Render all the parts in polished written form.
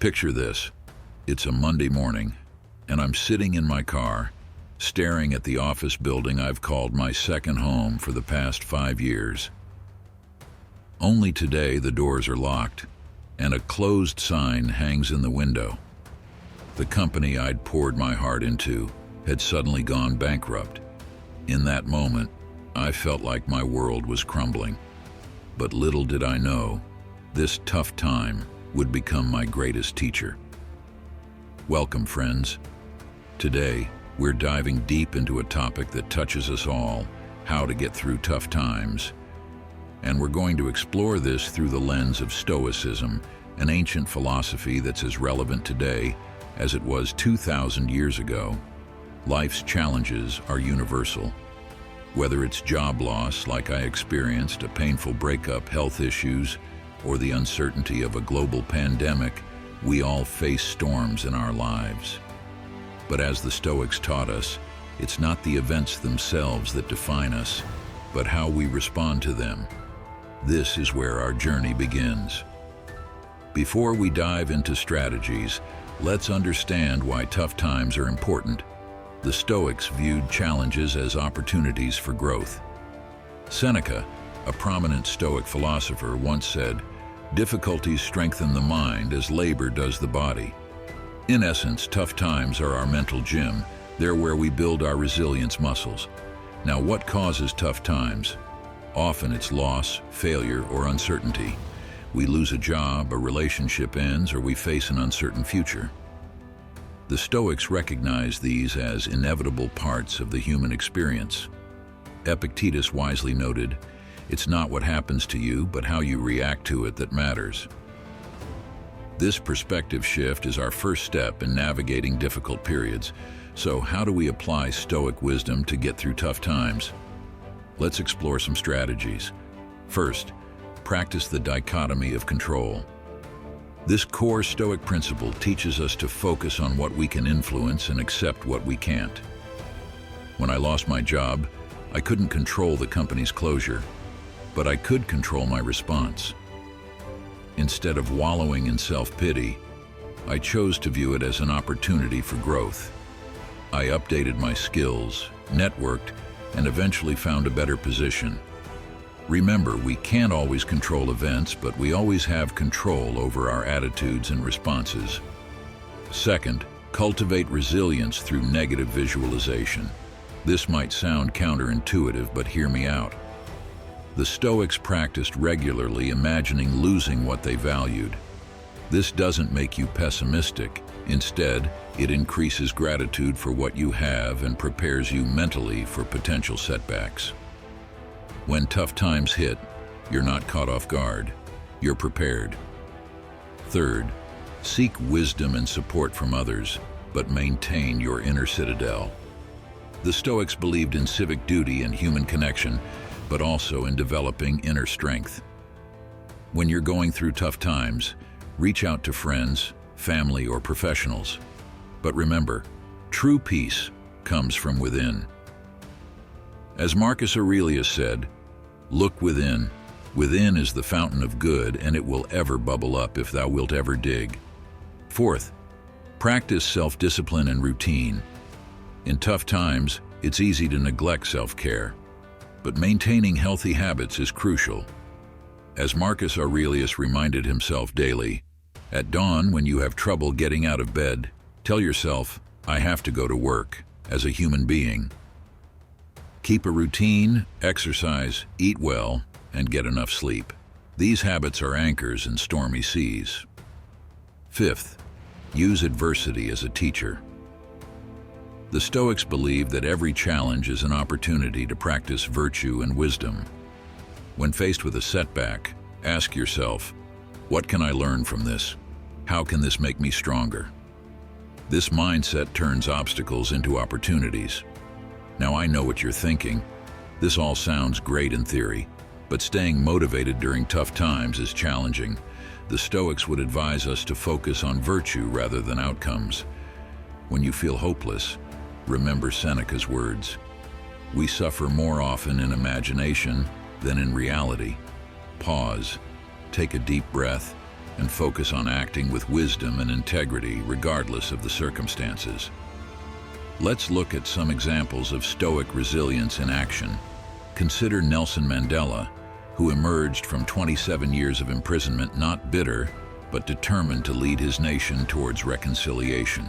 Picture this. It's a Monday morning, and I'm sitting in my car, staring at the office building I've called my second home for the past 5 years. Only today the doors are locked, and a closed sign hangs in the window. The company I'd poured my heart into had suddenly gone bankrupt. In that moment, I felt like my world was crumbling. But little did I know, this tough time would become my greatest teacher. Welcome, friends. Today, we're diving deep into a topic that touches us all, how to get through tough times. And we're going to explore this through the lens of Stoicism, an ancient philosophy that's as relevant today as it was 2,000 years ago. Life's challenges are universal. Whether it's job loss, like I experienced, a painful breakup, health issues, or the uncertainty of a global pandemic, we all face storms in our lives. But as the Stoics taught us, it's not the events themselves that define us, but how we respond to them. This is where our journey begins. Before we dive into strategies, let's understand why tough times are important. The Stoics viewed challenges as opportunities for growth. Seneca, a prominent Stoic philosopher, once said, "Difficulties strengthen the mind as labor does the body." In essence, tough times are our mental gym. They're where we build our resilience muscles. Now, what causes tough times? Often it's loss, failure, or uncertainty. We lose a job, a relationship ends, or we face an uncertain future. The Stoics recognize these as inevitable parts of the human experience. Epictetus wisely noted, "It's not what happens to you, but how you react to it that matters." This perspective shift is our first step in navigating difficult periods. So how do we apply Stoic wisdom to get through tough times? Let's explore some strategies. First, practice the dichotomy of control. This core Stoic principle teaches us to focus on what we can influence and accept what we can't. When I lost my job, I couldn't control the company's closure, but I could control my response. Instead of wallowing in self-pity, I chose to view it as an opportunity for growth. I updated my skills, networked, and eventually found a better position. Remember, we can't always control events, but we always have control over our attitudes and responses. Second, cultivate resilience through negative visualization. This might sound counterintuitive, but hear me out. The Stoics practiced regularly imagining losing what they valued. This doesn't make you pessimistic. Instead, it increases gratitude for what you have and prepares you mentally for potential setbacks. When tough times hit, you're not caught off guard. You're prepared. Third, seek wisdom and support from others, but maintain your inner citadel. The Stoics believed in civic duty and human connection, but also in developing inner strength. When you're going through tough times, reach out to friends, family, or professionals. But remember, true peace comes from within. As Marcus Aurelius said, "Look within. Within is the fountain of good, and it will ever bubble up if thou wilt ever dig." Fourth, practice self-discipline and routine. In tough times, it's easy to neglect self-care, but maintaining healthy habits is crucial. As Marcus Aurelius reminded himself daily, at dawn, when you have trouble getting out of bed, tell yourself, "I have to go to work," as a human being. Keep a routine, exercise, eat well, and get enough sleep. These habits are anchors in stormy seas. Fifth, use adversity as a teacher. The Stoics believed that every challenge is an opportunity to practice virtue and wisdom. When faced with a setback, ask yourself, what can I learn from this? How can this make me stronger? This mindset turns obstacles into opportunities. Now I know what you're thinking. This all sounds great in theory, but staying motivated during tough times is challenging. The Stoics would advise us to focus on virtue rather than outcomes. When you feel hopeless, remember Seneca's words. We suffer more often in imagination than in reality. Pause, take a deep breath, and focus on acting with wisdom and integrity regardless of the circumstances. Let's look at some examples of Stoic resilience in action. Consider Nelson Mandela, who emerged from 27 years of imprisonment not bitter, but determined to lead his nation towards reconciliation.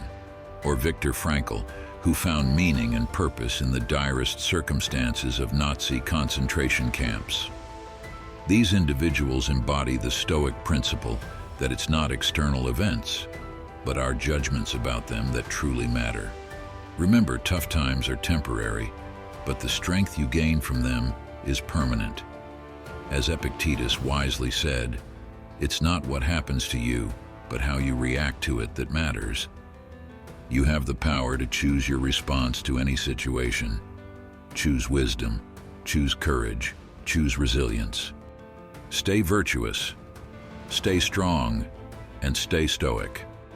Or Viktor Frankl, who found meaning and purpose in the direst circumstances of Nazi concentration camps. These individuals embody the Stoic principle that it's not external events, but our judgments about them that truly matter. Remember, tough times are temporary, but the strength you gain from them is permanent. As Epictetus wisely said, it's not what happens to you, but how you react to it that matters. You have the power to choose your response to any situation. Choose wisdom, choose courage, choose resilience. Stay virtuous, stay strong, and stay stoic.